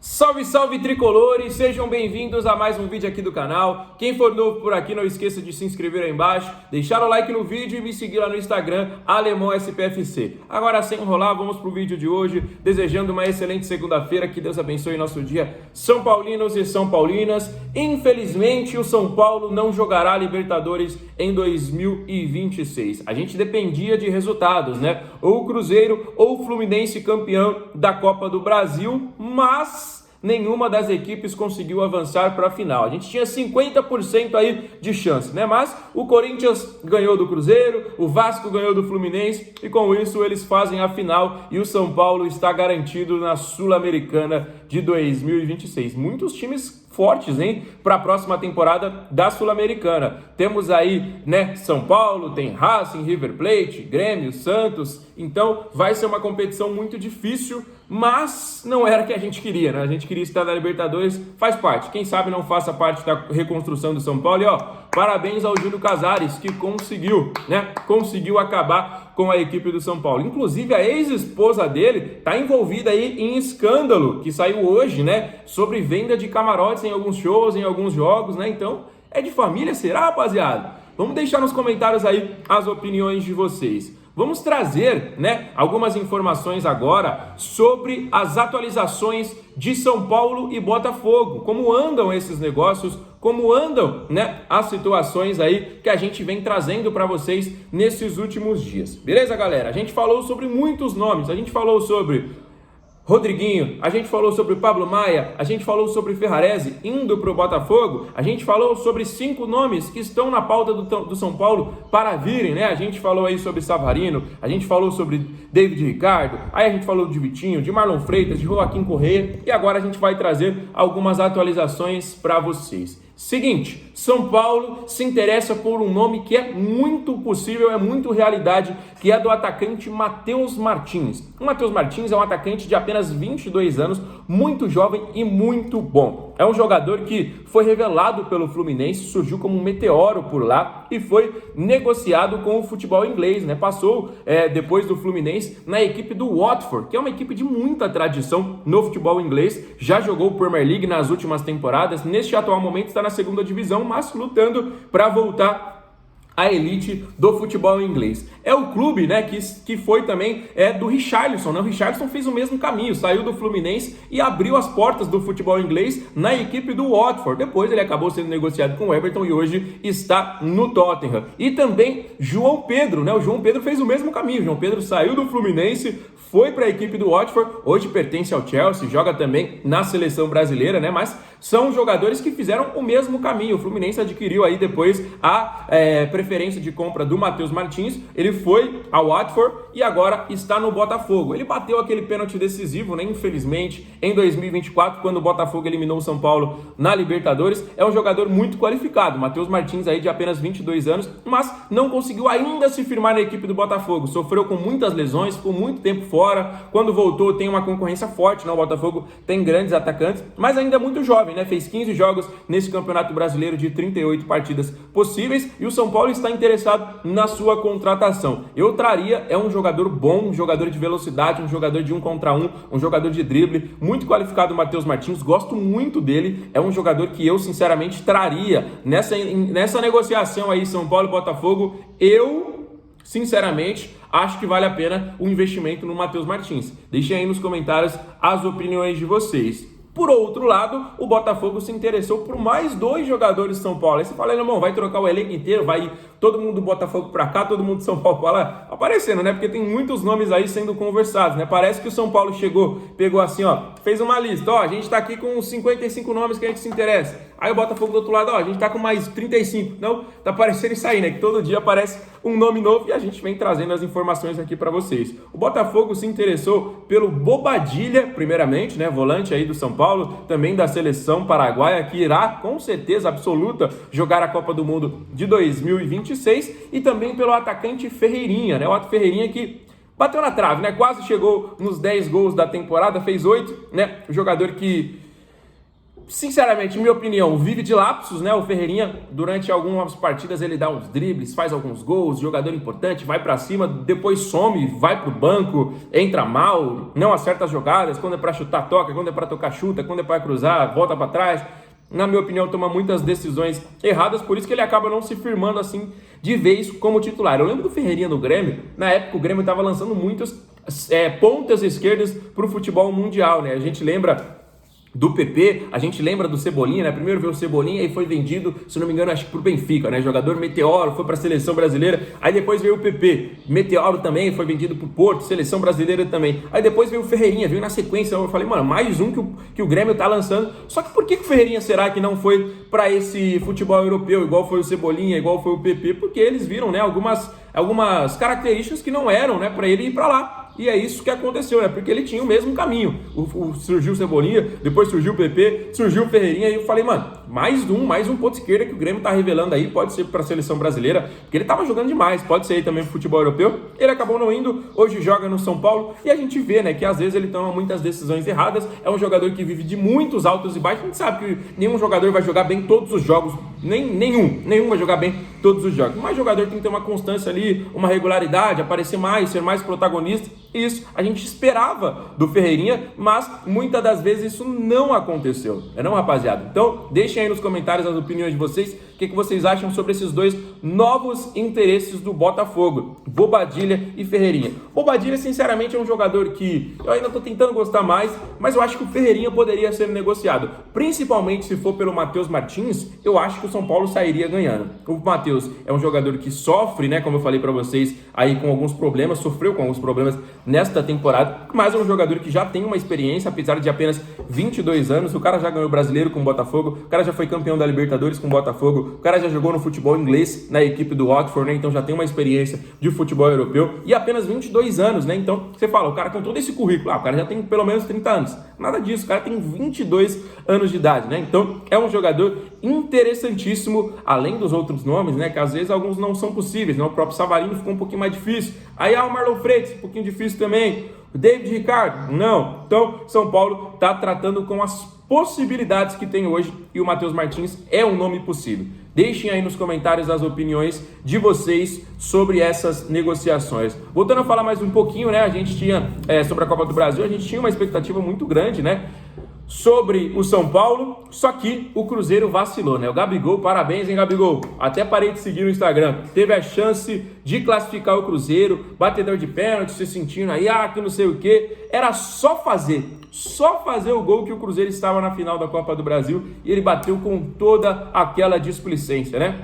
Salve, salve tricolores, sejam bem-vindos a mais um vídeo aqui do canal. Quem for novo por aqui, não esqueça de se inscrever aí embaixo, deixar o like no vídeo e me seguir lá no Instagram, AlemãoSPFC. Agora, sem enrolar, vamos pro vídeo de hoje, desejando uma excelente segunda-feira, que Deus abençoe nosso dia, São Paulinos e São Paulinas. Infelizmente, o São Paulo não jogará Libertadores em 2026. A gente dependia de resultados, né? Ou o Cruzeiro ou o Fluminense campeão da Copa do Brasil, mas nenhuma das equipes conseguiu avançar para a final. A gente tinha 50% aí de chance, né? Mas o Corinthians ganhou do Cruzeiro, o Vasco ganhou do Fluminense e com isso eles fazem a final e o São Paulo está garantido na Sul-Americana de 2026. Muitos times fortes, hein, para a próxima temporada da Sul-Americana. Temos aí, né, São Paulo, tem Racing, River Plate, Grêmio, Santos. Então vai ser uma competição muito difícil, mas não era o que a gente queria, né? A gente queria estar na Libertadores, faz parte. Quem sabe não faça parte da reconstrução do São Paulo. E ó, parabéns ao Júlio Casares, que conseguiu, né? Conseguiu acabar com a equipe do São Paulo. Inclusive, a ex-esposa dele tá envolvida aí em escândalo, que saiu hoje, né? Sobre venda de camarotes em alguns shows, em alguns jogos, né? Então, é de família, será, rapaziada? Vamos deixar nos comentários aí as opiniões de vocês. Vamos trazer, né, algumas informações agora sobre as atualizações de São Paulo e Botafogo. Como andam esses negócios, como andam, né, as situações aí que a gente vem trazendo para vocês nesses últimos dias. Beleza, galera? A gente falou sobre muitos nomes, a gente falou sobre Rodriguinho, a gente falou sobre Pablo Maia, a gente falou sobre Ferrarese indo para o Botafogo, a gente falou sobre 5 nomes que estão na pauta do São Paulo para virem, né? A gente falou aí sobre Savarino, a gente falou sobre David Ricardo, aí a gente falou de Vitinho, de Marlon Freitas, de Joaquim Corrêa e agora a gente vai trazer algumas atualizações para vocês. Seguinte, São Paulo se interessa por um nome que é muito possível, é muito realidade, que é do atacante Matheus Martins. O Matheus Martins é um atacante de apenas 22 anos, muito jovem e muito bom. É um jogador que foi revelado pelo Fluminense, surgiu como um meteoro por lá e foi negociado com o futebol inglês, né? Passou depois do Fluminense na equipe do Watford, que é uma equipe de muita tradição no futebol inglês, já jogou Premier League nas últimas temporadas, neste atual momento está na segunda divisão, mas lutando para voltar a elite do futebol inglês. É o clube, né, que foi também do Richarlison, né? O Richarlison fez o mesmo caminho, saiu do Fluminense e abriu as portas do futebol inglês na equipe do Watford. Depois ele acabou sendo negociado com o Everton e hoje está no Tottenham. E também João Pedro, né? O João Pedro fez o mesmo caminho. O João Pedro saiu do Fluminense, foi para a equipe do Watford, hoje pertence ao Chelsea, joga também na seleção brasileira, né? Mas são jogadores que fizeram o mesmo caminho. O Fluminense adquiriu aí depois a preferência de compra do Matheus Martins, ele foi ao Watford e agora está no Botafogo. Ele bateu aquele pênalti decisivo, né? Infelizmente, em 2024, quando o Botafogo eliminou o São Paulo na Libertadores. É um jogador muito qualificado, Matheus Martins aí de apenas 22 anos, mas não conseguiu ainda se firmar na equipe do Botafogo. Sofreu com muitas lesões, ficou muito tempo fora. Quando voltou, tem uma concorrência forte, né? O Botafogo tem grandes atacantes, mas ainda é muito jovem, né? Fez 15 jogos nesse Campeonato Brasileiro de 38 partidas possíveis e o São Paulo está interessado na sua contratação. Eu traria, é um jogador bom, um jogador de velocidade, um jogador de 1 contra 1, um jogador de drible, muito qualificado o Matheus Martins, gosto muito dele, é um jogador que eu sinceramente traria nessa negociação aí São Paulo e Botafogo. Eu sinceramente acho que vale a pena o investimento no Matheus Martins. Deixem aí nos comentários as opiniões de vocês. Por outro lado, o Botafogo se interessou por mais 2 jogadores de São Paulo. Aí você fala, irmão, vai trocar o elenco inteiro, vai todo mundo do Botafogo para cá, todo mundo de São Paulo para lá, aparecendo, né? Porque tem muitos nomes aí sendo conversados, né? Parece que o São Paulo pegou assim, ó, fez uma lista, ó, a gente tá aqui com 55 nomes que a gente se interessa. Aí o Botafogo do outro lado, ó, a gente tá com mais 35. Não, tá parecendo isso aí, né? Que todo dia aparece um nome novo e a gente vem trazendo as informações aqui para vocês. O Botafogo se interessou pelo Bobadilha, primeiramente, né? Volante aí do São Paulo, também da seleção paraguaia, que irá, com certeza absoluta, jogar a Copa do Mundo de 2026, e também pelo atacante Ferreirinha, né? O Otto Ferreirinha que bateu na trave, né? Quase chegou nos 10 gols da temporada, fez 8, né? O jogador que sinceramente, minha opinião, vive de lapsos, né? O Ferreirinha, durante algumas partidas, ele dá uns dribles, faz alguns gols, jogador importante, vai pra cima, depois some, vai pro banco, entra mal, não acerta as jogadas, quando é pra chutar, toca, quando é pra tocar, chuta, quando é pra cruzar, volta pra trás. Na minha opinião, toma muitas decisões erradas, por isso que ele acaba não se firmando assim de vez como titular. Eu lembro do Ferreirinha no Grêmio, na época o Grêmio estava lançando muitas pontas esquerdas para o futebol mundial, né? A gente lembra do PP, a gente lembra do Cebolinha, né? Primeiro veio o Cebolinha e foi vendido, se não me engano, acho que pro Benfica, né? Jogador meteoro, foi pra seleção brasileira. Aí depois veio o PP, meteoro também, foi vendido pro Porto, seleção brasileira também. Aí depois veio o Ferreirinha, veio na sequência. Eu falei, mano, mais um que o Grêmio tá lançando. Só que por que o Ferreirinha será que não foi pra esse futebol europeu, igual foi o Cebolinha, igual foi o PP? Porque eles viram, né, algumas características que não eram, né, pra ele ir pra lá. E é isso que aconteceu, né? Porque ele tinha o mesmo caminho. Surgiu o Cebolinha, depois surgiu o PP, surgiu o Ferreirinha, e eu falei, mano, mais um ponto esquerda que o Grêmio tá revelando aí, pode ser para a seleção brasileira, porque ele tava jogando demais, pode ser aí também pro futebol europeu. Ele acabou não indo, hoje joga no São Paulo, e a gente vê, né, que às vezes ele toma muitas decisões erradas. É um jogador que vive de muitos altos e baixos. A gente sabe que nenhum jogador vai jogar bem todos os jogos, nenhum vai jogar bem todos os jogos. Mas o jogador tem que ter uma constância ali, uma regularidade, aparecer mais, ser mais protagonista. Isso a gente esperava do Ferreirinha, mas muitas das vezes isso não aconteceu, não, rapaziada? Então deixem aí nos comentários as opiniões de vocês, o que vocês acham sobre esses dois novos interesses do Botafogo, Bobadilha e Ferreirinha. Bobadilha, sinceramente, é um jogador que eu ainda estou tentando gostar mais, mas eu acho que o Ferreirinha poderia ser negociado, principalmente se for pelo Matheus Martins. Eu acho que o São Paulo sairia ganhando. O Matheus é um jogador que sofre, né, como eu falei para vocês, aí com alguns problemas, sofreu com alguns problemas nesta temporada, mas é um jogador que já tem uma experiência, apesar de apenas 22 anos, o cara já ganhou o Brasileiro com o Botafogo, o cara já foi campeão da Libertadores com o Botafogo, o cara já jogou no futebol inglês na equipe do Watford, né? Então já tem uma experiência de futebol europeu, e apenas 22 anos, né? Então você fala, o cara com todo esse currículo, o cara já tem pelo menos 30 anos, nada disso, o cara tem 22 anos de idade, né? Então é um jogador interessantíssimo, além dos outros nomes, né? Que às vezes alguns não são possíveis, né? O próprio Savarino ficou um pouquinho mais difícil, aí o Marlon Freitas, um pouquinho difícil também, o David Ricardo, não. Então São Paulo está tratando com as possibilidades que tem hoje, e o Matheus Martins é um nome possível. Deixem aí nos comentários as opiniões de vocês sobre essas negociações. Voltando a falar mais um pouquinho, né? A gente tinha, sobre a Copa do Brasil, a gente tinha uma expectativa muito grande, né, sobre o São Paulo, só que o Cruzeiro vacilou, né? O Gabigol, parabéns, hein, Gabigol? Até parei de seguir no Instagram. Teve a chance de classificar o Cruzeiro, batedor de pênalti, se sentindo aí, que não sei o quê. Era só fazer o gol que o Cruzeiro estava na final da Copa do Brasil, e ele bateu com toda aquela displicência, né?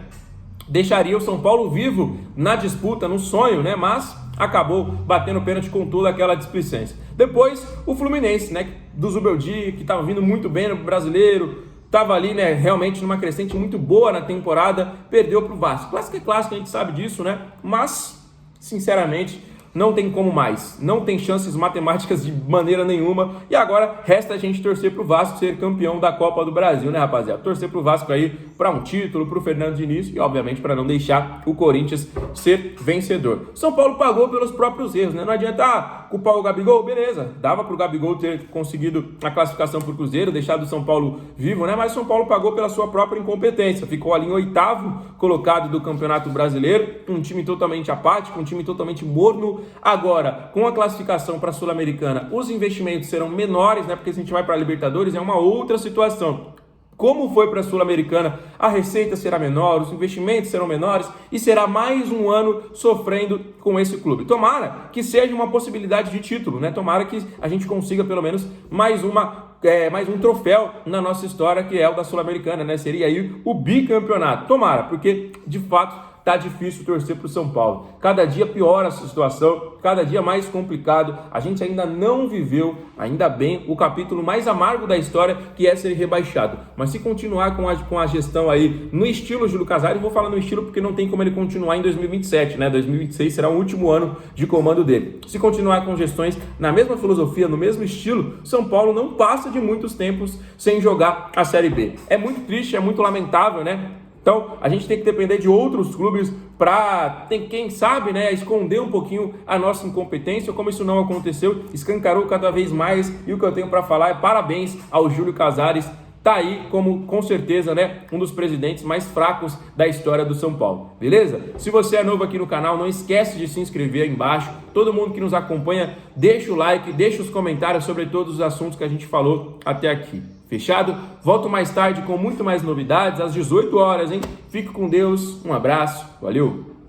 Deixaria o São Paulo vivo na disputa, no sonho, né? Mas acabou batendo pênalti com toda aquela displicência. Depois, o Fluminense, né, do Zubeldia, que estava vindo muito bem no Brasileiro, estava ali, né, realmente numa crescente muito boa na temporada, perdeu para o Vasco. Clássico é clássico, a gente sabe disso, né? Mas, sinceramente, não tem como mais, não tem chances matemáticas de maneira nenhuma, e agora resta a gente torcer pro Vasco ser campeão da Copa do Brasil, né, rapaziada? Torcer pro Vasco aí para um título, pro Fernando Diniz, e obviamente para não deixar o Corinthians ser vencedor. São Paulo pagou pelos próprios erros, né? Não adianta culpar o Gabigol, beleza, dava pro Gabigol ter conseguido a classificação pro Cruzeiro, deixado o São Paulo vivo, né? Mas o São Paulo pagou pela sua própria incompetência, ficou ali em 8º colocado do Campeonato Brasileiro, um time totalmente apático, um time totalmente morno. Agora, com a classificação para a Sul-Americana, os investimentos serão menores, né? Porque se a gente vai para a Libertadores, é uma outra situação. Como foi para a Sul-Americana, a receita será menor, os investimentos serão menores, e será mais um ano sofrendo com esse clube. Tomara que seja uma possibilidade de título, né? Tomara que a gente consiga pelo menos mais um troféu na nossa história, que é o da Sul-Americana, né? Seria aí o bicampeonato. Tomara, porque de fato tá difícil torcer para o São Paulo. Cada dia piora a situação, cada dia mais complicado. A gente ainda não viveu, ainda bem, o capítulo mais amargo da história, que é ser rebaixado. Mas se continuar com a gestão aí no estilo Júlio Casares, vou falar no estilo porque não tem como ele continuar em 2027, né? 2026 será o último ano de comando dele. Se continuar com gestões na mesma filosofia, no mesmo estilo, São Paulo não passa de muitos tempos sem jogar a Série B. É muito triste, é muito lamentável, né? Então, a gente tem que depender de outros clubes para, quem sabe, né, esconder um pouquinho a nossa incompetência. Como isso não aconteceu, escancarou cada vez mais. E o que eu tenho para falar é parabéns ao Júlio Casares tá aí como, com certeza, né, um dos presidentes mais fracos da história do São Paulo, beleza? Se você é novo aqui no canal, não esquece de se inscrever aí embaixo. Todo mundo que nos acompanha, deixa o like, deixa os comentários sobre todos os assuntos que a gente falou até aqui. Fechado? Volto mais tarde com muito mais novidades, às 18 horas, hein? Fique com Deus, um abraço, valeu!